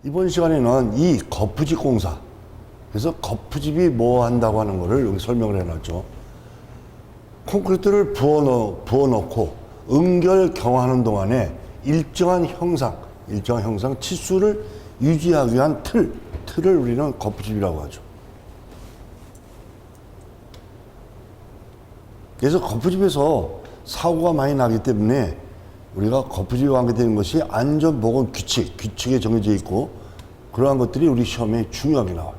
이번 시간에는 이 거푸집 공사, 그래서 거푸집이 뭐 한다고 하는 거를 여기 설명을 해놨죠. 콘크리트를 부어놓고 응결경화하는 동안에 일정한 형상 치수를 유지하기 위한 틀을 우리는 거푸집이라고 하죠. 그래서 거푸집에서 사고가 많이 나기 때문에 우리가 거푸집에 관계되는 것이 안전보건 규칙에 정해져 있고, 그러한 것들이 우리 시험에 중요하게 나와요.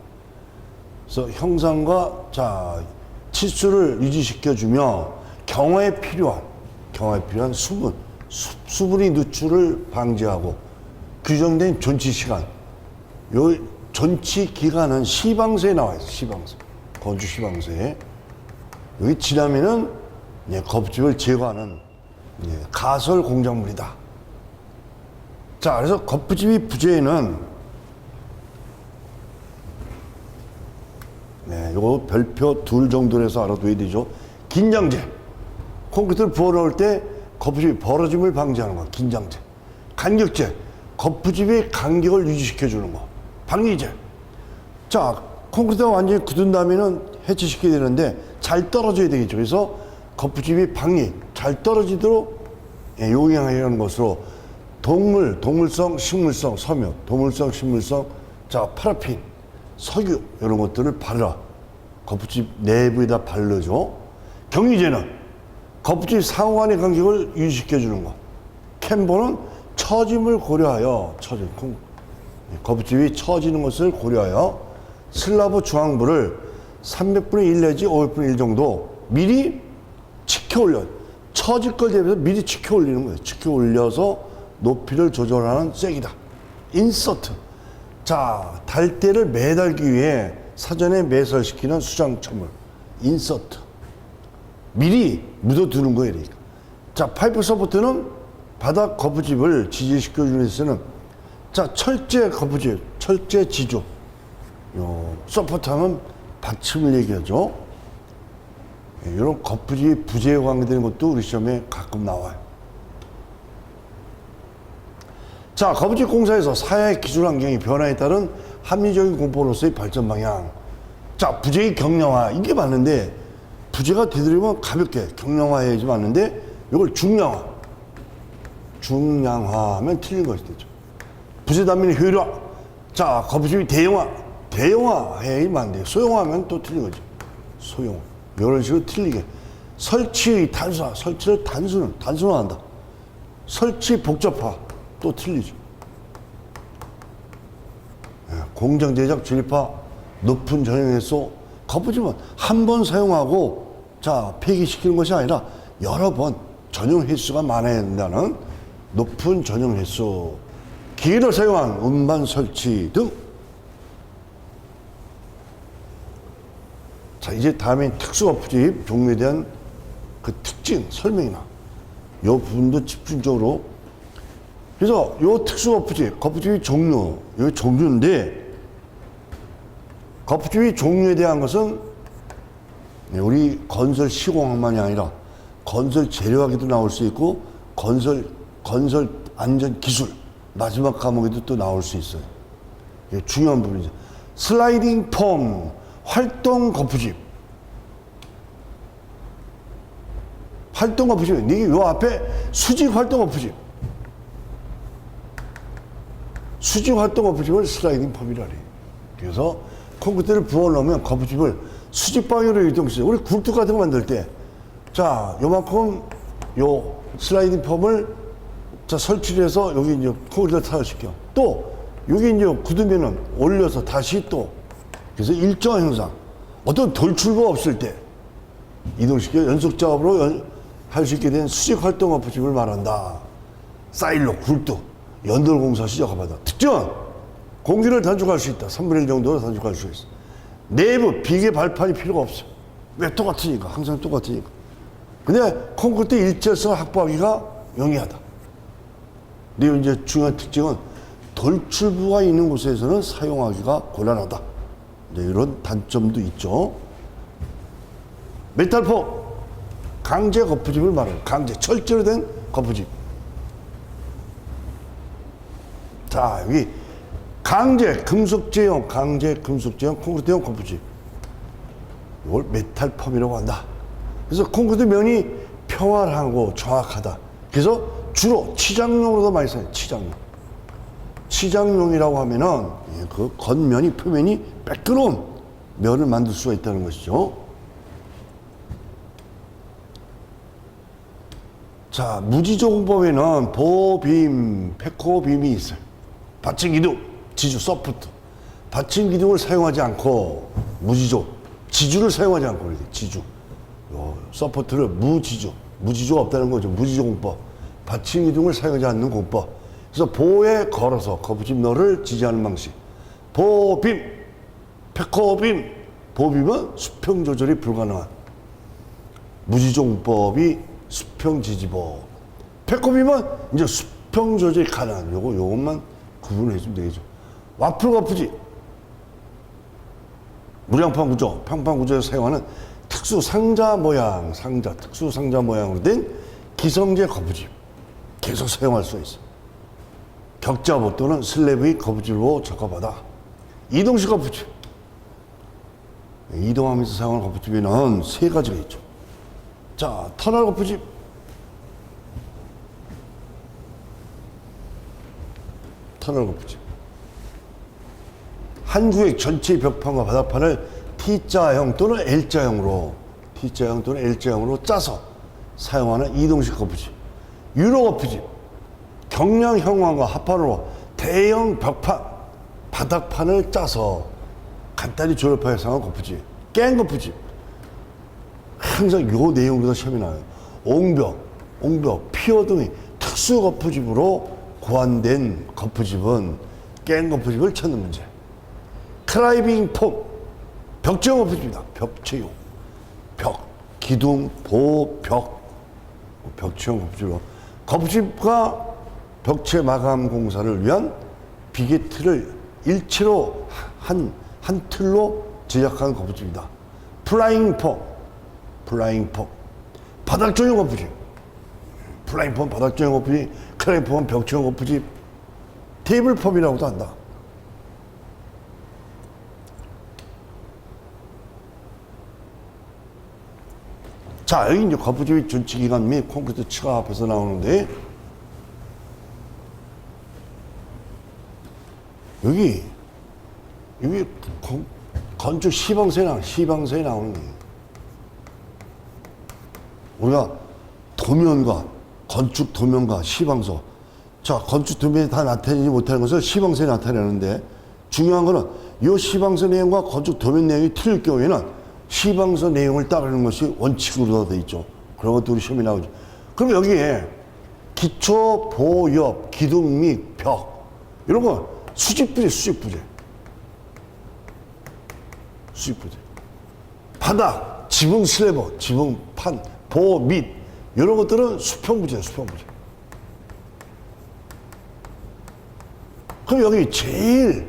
그래서 형상과 치수를 유지시켜주며 경화에 필요한 수분이 누출을 방지하고, 규정된 존치 시간, 요 존치 기간은 시방서에 나와 있어요. 시방서, 건축 시방서에. 여기 지나면은 거푸집을 제거하는 가설 공작물이다. 자, 그래서 거푸집이 부재에는 요거 별표 둘 정도로 해서 알아둬야 되죠. 긴장제, 콘크리트를 부어넣을 때 거푸집이 벌어짐을 방지하는 거, 긴장제. 간격제, 거푸집의 간격을 유지시켜주는 거, 방리제. 자, 콘크리트가 완전히 굳은 다음에는 해체시켜야 되는데 잘 떨어져야 되겠죠. 그래서 거푸집이 잘 떨어지도록 용이하는 것으로 동물성, 식물성, 섬유, 동물성, 식물성, 파라핀, 석유 이런 것들을 거푸집 내부에다 바르죠. 경유제는 거푸집 상호간의 간격을 유지시켜주는 것. 캠버는 처짐을 고려하여 거푸집이 처지는 것을 고려하여 슬라브 중앙부를 300분의 1 내지 500분의 1 정도 미리 치켜 올려, 처질 걸 대비해서 미리 치켜 올리는 거예요. 치켜 올려서 높이를 조절하는 쐐기다. 인서트. 자, 달대를 매달기 위해 사전에 매설시키는 수장처물. 인서트. 미리 묻어두는 거예요. 그러니까. 자, 파이프 서포트는 바닥 거푸집을 지지시켜주는 데서는 철제 거푸집, 철제 지조. 서포트 하면 받침을 얘기하죠. 이런 거푸집이 부재에 관계되는 것도 우리 시험에 가끔 나와요. 자, 거푸집 공사에서 사회 기술 환경의 변화에 따른 합리적인 공법으로서의 발전 방향. 자, 부재의 경량화, 이게 맞는데, 부재가 되도록이면 가볍게 경량화해야지 맞는데, 이걸 중량화하면 틀린 것이 되죠. 부재 단면의 효율화. 자, 거푸집이 대형화해야지 맞는데, 소형화하면 또 틀린 거죠. 소형화. 이런 식으로 틀리게. 설치의 단순화, 설치를 단순화한다. 설치 복잡화, 또 틀리죠. 공정 제작 진입화, 높은 전용 횟수. 거푸집은 한 번 사용하고 폐기시키는 것이 아니라 여러 번 전용 횟수가 많아야 된다는 높은 전용 횟수. 기계를 사용한 운반 설치 등. 자, 이제 다음에 특수거푸집 종류에 대한 그 특징 설명이나 이 부분도 집중적으로. 그래서 이 거푸집의 종류인데, 거푸집의 종류에 대한 것은 우리 건설 시공학만이 아니라 건설 재료학에도 나올 수 있고, 건설 안전 기술 마지막 과목에도 또 나올 수 있어요. 이게 중요한 부분이죠. 슬라이딩 폼 활동 거푸집. 이게 요 앞에 수직 활동 거푸집. 수직 활동 거푸집을 슬라이딩 폼이라 그래요. 그래서 콘크리트를 부어넣으면 거푸집을 수직 방향으로 이동시켜요. 우리 굴뚝 같은 거 만들 때, 요만큼 슬라이딩 폼을 설치를 해서 여기 이제 콘크리트를 타설시켜. 또 여기 이제 굳으면은 올려서 다시 또, 그래서 일정한 형상, 어떤 돌출부가 없을 때 이동시켜 연속 작업으로 할 수 있게 된 수직 활동 거푸집을 말한다. 사일로, 굴뚝, 연돌공사 시작하다. 특징은 공기를 단축할 수 있다. 3분의 1 정도로 단축할 수 있어. 내부 비계 발판이 필요가 없어. 왜? 똑같으니까. 항상 똑같으니까. 근데 콘크리트 일체성을 확보하기가 용이하다. 근데 이제 중요한 특징은 돌출부가 있는 곳에서는 사용하기가 곤란하다. 이런 단점도 있죠. 메탈폼, 강제 거푸집을 말해요. 철제로 된 거푸집. 자, 여기 강제 금속제형 콘크리트형 거푸집. 이걸 메탈펌이라고 한다. 그래서 콘크리트 면이 평활하고 정확하다. 그래서 주로 치장용으로도 많이 써요. 치장용이라고 하면은 그 겉면이 표면이 매끄러운 면을 만들 수가 있다는 것이죠. 자, 무지조공법에는 보빔, 패코빔이 있어요. 받침 기둥, 지주, 서포트. 받침 기둥을 사용하지 않고 지주를 사용하지 않고 그래야 돼. 지주. 서포트를 무지조가 없다는 거죠. 무지조공법. 받침 기둥을 사용하지 않는 공법. 그래서 보에 걸어서 거푸집 너를 지지하는 방식. 보빔, 패코빔. 보빔은 수평 조절이 불가능한 무지조공법이 수평 지지법. 패코빔은 이제 수평 조절이 가능한 요것만 구분을 해주면 되겠죠. 와플 거푸집. 무량판 구조, 평판 구조에서 사용하는 특수 상자 모양으로 된 기성제 거푸집. 계속 사용할 수 있어. 격자보 또는 슬래브의 거푸집으로 적합하다. 이동식 거푸집. 이동하면서 사용하는 거푸집에는 세 가지가 있죠. 자, 터널 거푸집. 한 구역 전체 벽판과 바닥판을 T자형 또는 L자형으로 짜서 사용하는 이동식 거푸집. 유로 거푸집. 경량 형광과 합판으로 대형 벽판, 바닥판을 짜서 간단히 조립하여 사용하는 거푸집. 깽 거푸집. 항상 요 내용으로 시험이 나요. 옹벽, 피어 등의 특수 거푸집으로 고안된 거푸집은 깽 거푸집을 찾는 문제. 클라이밍 폼, 벽체용 거푸집이다. 벽체용. 기둥, 벽체용 거푸집으로. 거푸집과 벽체 마감 공사를 위한 비계틀을 일체로 한 틀로 제작한 거푸집이다. 플라잉 폼. 바닥조형 거푸집. 플라잉 폼, 바닥조형 거푸집. 클라잉 폼은 벽체형 거푸집. 테이블 폼이라고도 한다. 자, 여기 이제 거푸집의 전치기관 및 콘크리트 층 앞에서 나오는데, 여기 건축 시방서에 나오는 거예요. 우리가 건축 도면과 시방서. 자, 건축 도면이 다 나타내지 못하는 것을 시방서에 나타내는데, 중요한 거는 이 시방서 내용과 건축 도면 내용이 틀릴 경우에는 시방서 내용을 따르는 것이 원칙으로 되어 있죠. 그런 것들이 시험에 나오죠. 그럼 여기에 기초, 보옆, 기둥 및 벽, 이런 거 수직부재. 바닥, 지붕 슬래버, 지붕판, 보, 밑, 이런 것들은 수평부재. 그럼 여기 제일,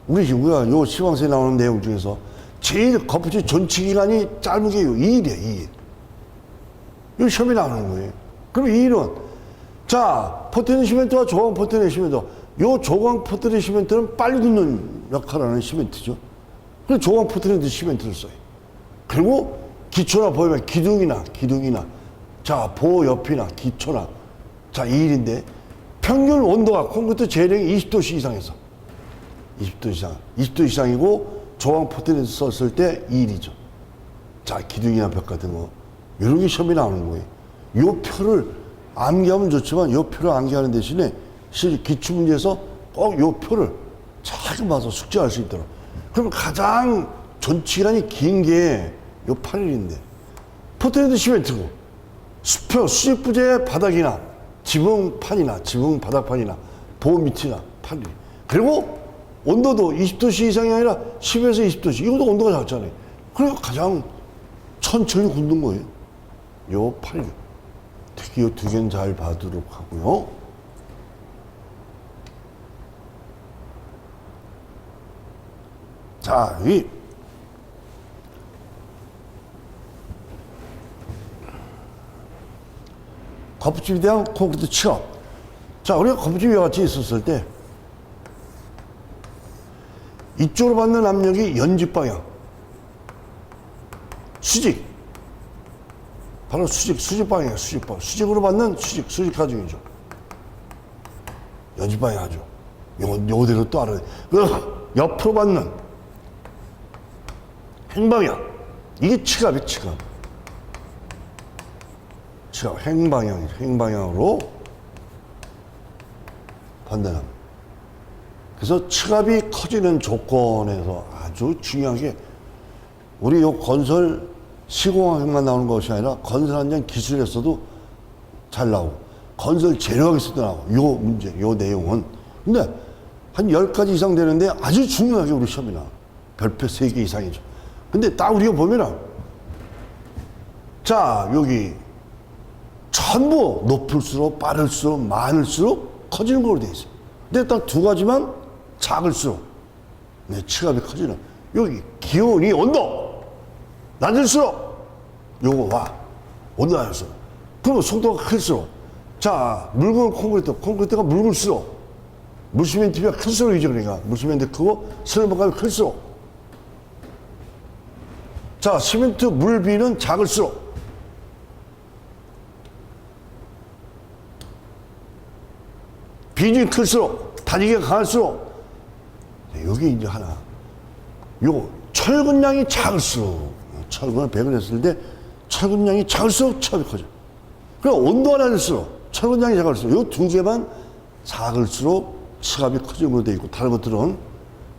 우리가 요 시방서에 나오는 내용 중에서 제일 거푸집 전치 기간이 짧은 게 2일이에요, 2일. 이거 시험에 나오는 거예요. 그럼 2일은, 자, 포트랜드 시멘트와 조광 포트랜드 시멘트. 요 조광 포트랜드 시멘트는 빨리 굳는 역할을 하는 시멘트죠. 그래서 조광 포트랜드 시멘트를 써요. 그리고 기초나 보면 기둥이나, 자, 보 옆이나 기초나, 자, 2일인데, 평균 온도가 콘크리트 재량이 20도씨 이상에서, 20도 이상이고, 조광 포트랜드 썼을 때 2일이죠. 자, 기둥이나 벽 같은 거. 이런 게 시험이 나오는 거예요. 요 표를 암기하면 좋지만, 요 표를 암기하는 대신에, 실제 기출문제에서 꼭 요 표를 잘 봐서 숙제할 수 있도록. 그럼 가장 전치기간이 긴 게 요 8일인데, 포트랜드 시멘트고, 수직부재 바닥이나, 지붕판이나, 지붕 바닥판이나, 보호 밑이나 8일. 그리고 온도도 20도씨 이상이 아니라 10에서 20도씨. 이것도 온도가 작잖아요. 그래서 가장 천천히 굳는 거예요. 요 8일. 특히 요 두 개는 잘 봐두도록 하고요. 자, 여기 거푸집에 대한 콘크리트 취업. 자, 우리가 거푸집이 같이 있었을 때 이쪽으로 받는 압력이 연직 방향. 수직. 바로 수직 방향이에요. 수직 방향. 수직으로 받는 수직 가중이죠. 연직 방향 하죠. 요대로 또 알아야 돼. 옆으로 받는 행방향. 이게 치갑이에요, 치갑. 행방향이죠. 행방향으로 판단합니다. 그래서 치갑이 커지는 조건에서 아주 중요한 게 우리 요 건설 시공학만 나오는 것이 아니라 건설 현장 기술에서도 잘 나오고 건설 재료학에서도 나오고 요 문제, 요 내용은. 근데 한 10가지 이상 되는데 아주 중요하게 우리 시험이 나와. 별표 3개 이상이죠. 근데 딱 우리가 보면은 자, 여기 전부 높을수록 빠를수록 많을수록 커지는 걸로 돼 있어요. 근데 딱 2가지만 작을수록 치갑이 커지는. 여기 기온이 온도 낮을수록 요거 와. 온도 낮을수록. 그리고 속도가 클수록. 자, 묽은 콘크리트가 묽을수록 물시멘트가 클수록이죠. 그러니까 물시멘트 크고 슬럼프감이 클수록. 자, 시멘트 물비는 작을수록. 비중이 클수록, 다지기가 강할수록. 여기 이제 하나. 요 철근량이 작을수록, 철근을 배근했을 때 철근량이 작을수록 치갑이 커져. 그럼 온도가 낮을수록, 철근량이 작을수록, 요 2개만 작을수록 치갑이 커지는 걸로 되어 있고, 다른 것들은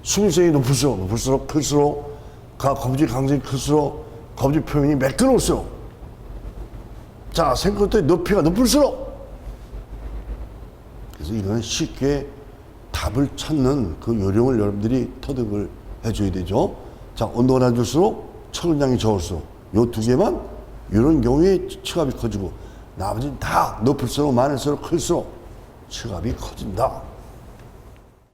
수밀성이 높을수록 클수록, 거부지 강성이 클수록, 거부지 표면이 매끄러울수록. 자, 생각보다 높이가 높을수록. 그래서 이거는 쉽게 답을 찾는 그 요령을 여러분들이 터득을 해줘야 되죠. 자, 온도가 낮을수록 철근량이 적을수록 요 2개만 이런 경우에 치갑이 커지고 나머지는 다 높을수록 많을수록 클수록 치갑이 커진다.